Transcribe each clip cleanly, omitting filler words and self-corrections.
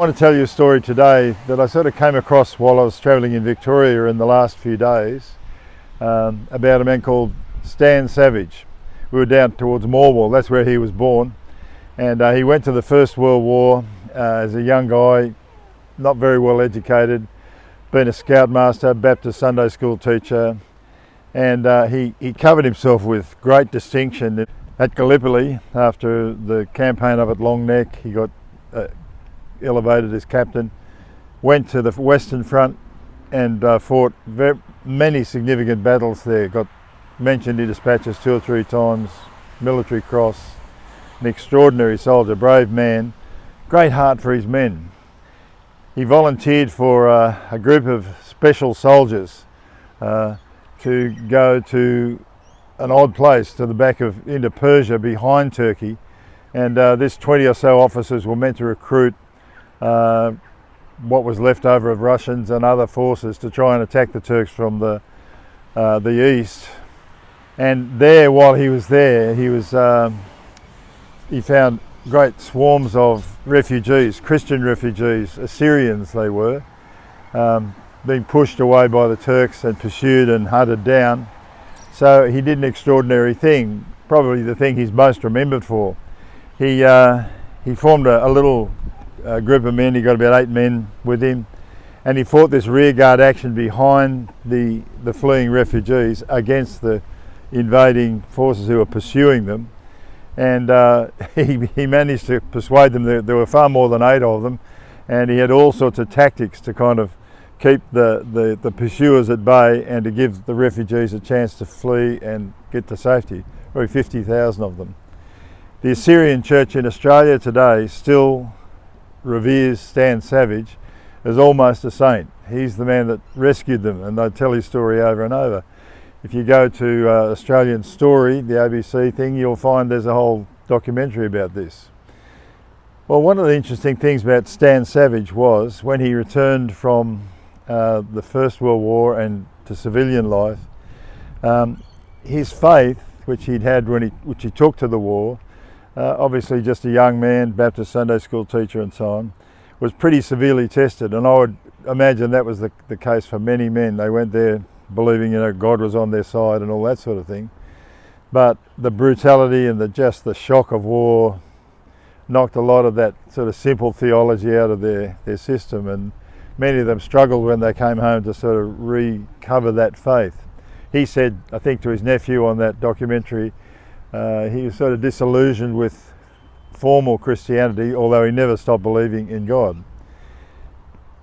I want to tell you a story today that I sort of came across while I was travelling in Victoria in the last few days about a man called Stan Savige. We were down towards Morwell, that's where he was born, and he went to the First World War as a young guy, not very well educated, been a scoutmaster, Baptist Sunday school teacher, and he covered himself with great distinction. At Gallipoli, after the campaign up at Long Neck, he got elevated as captain, went to the Western Front and fought many significant battles there, got mentioned in dispatches 2 or 3 times, Military Cross, an extraordinary soldier, brave man, great heart for his men. He volunteered for a group of special soldiers to go to an odd place to the back of into Persia behind Turkey, and this 20 or so officers were meant to recruit what was left over of Russians and other forces to try and attack the Turks from the east. And there, while he was there, he found great swarms of refugees, Christian refugees, Assyrians they were, being pushed away by the Turks and pursued and hunted down. So he did an extraordinary thing, probably the thing he's most remembered for. He formed a little group of men. He got about 8 men with him, and he fought this rearguard action behind the fleeing refugees against the invading forces who were pursuing them. And he managed to persuade them that there were far more than 8 of them, and he had all sorts of tactics to kind of keep the pursuers at bay and to give the refugees a chance to flee and get to safety. Probably 50,000 of them. The Assyrian church in Australia today still reveres Stan Savige as almost a saint. He's the man that rescued them, and they tell his story over and over. If you go to Australian Story, the ABC thing, you'll find there's a whole documentary about this. Well, one of the interesting things about Stan Savige was when he returned from the First World War and to civilian life, his faith, which he'd had which he took to the war, obviously just a young man, Baptist Sunday school teacher and so on, was pretty severely tested, and I would imagine that was the case for many men. They went there believing, God was on their side and all that sort of thing. But the brutality and the shock of war knocked a lot of that sort of simple theology out of their system, and many of them struggled when they came home to sort of recover that faith. He said, I think, to his nephew on that documentary, he was sort of disillusioned with formal Christianity, although he never stopped believing in God.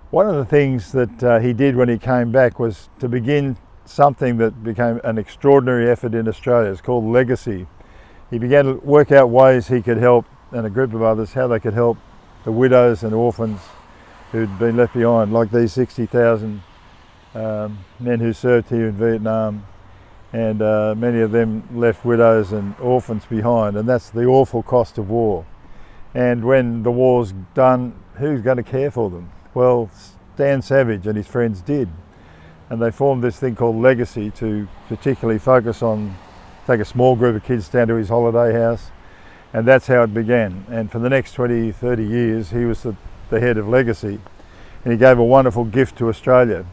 One of the things that he did when he came back was to begin something that became an extraordinary effort in Australia. It's called Legacy. He began to work out ways he could help, and a group of others, how they could help the widows and orphans who'd been left behind, like these 60,000 men who served here in Vietnam, and many of them left widows and orphans behind, and that's the awful cost of war. And when the war's done, who's going to care for them? Well, Stan Savige and his friends did, and they formed this thing called Legacy to particularly focus on, take a small group of kids down to his holiday house, and that's how it began. And for the next 20, 30 years, he was the head of Legacy, and he gave a wonderful gift to Australia.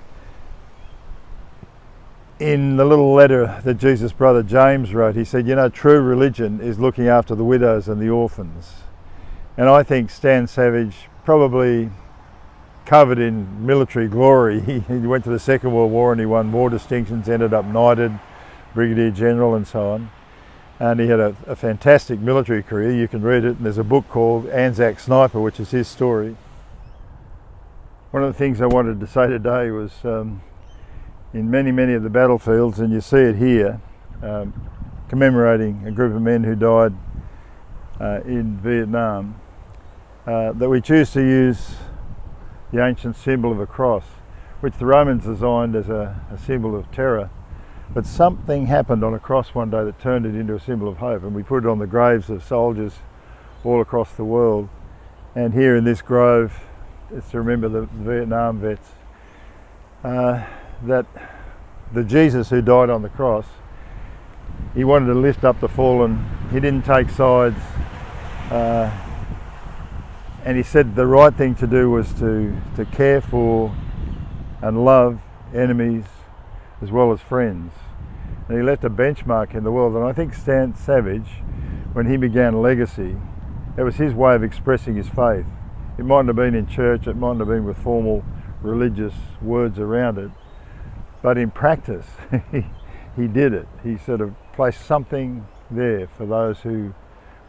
In the little letter that Jesus' brother James wrote, he said, true religion is looking after the widows and the orphans. And I think Stan Savige, probably covered in military glory, he went to the Second World War and he won more distinctions, ended up knighted, brigadier general and so on. And he had a fantastic military career. You can read it, and there's a book called Anzac Sniper, which is his story. One of the things I wanted to say today was in many of the battlefields, and you see it here, commemorating a group of men who died in Vietnam, that we choose to use the ancient symbol of a cross, which the Romans designed as a symbol of terror. But something happened on a cross one day that turned it into a symbol of hope, and we put it on the graves of soldiers all across the world. And here in this grove, it's to remember the Vietnam vets, that the Jesus who died on the cross, he wanted to lift up the fallen. He didn't take sides. And he said the right thing to do was to care for and love enemies as well as friends. And he left a benchmark in the world. And I think Stan Savige, when he began Legacy, that was his way of expressing his faith. It mightn't have been in church, it mightn't have been with formal religious words around it, but in practice he did it. He sort of placed something there for those who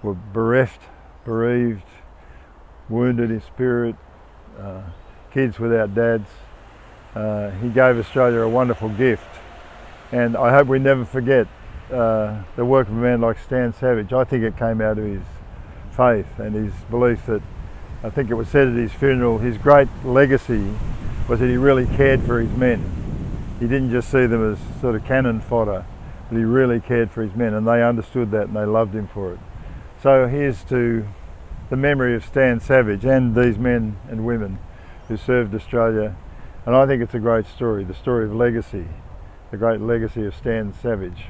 were bereft, bereaved, wounded in spirit, kids without dads. He gave Australia a wonderful gift, and I hope we never forget the work of a man like Stan Savige. I think it came out of his faith and his belief that, I think it was said at his funeral, his great legacy was that he really cared for his men. He didn't just see them as sort of cannon fodder, but he really cared for his men, and they understood that and they loved him for it. So here's to the memory of Stan Savige and these men and women who served Australia. And I think it's a great story, the story of legacy, the great legacy of Stan Savige.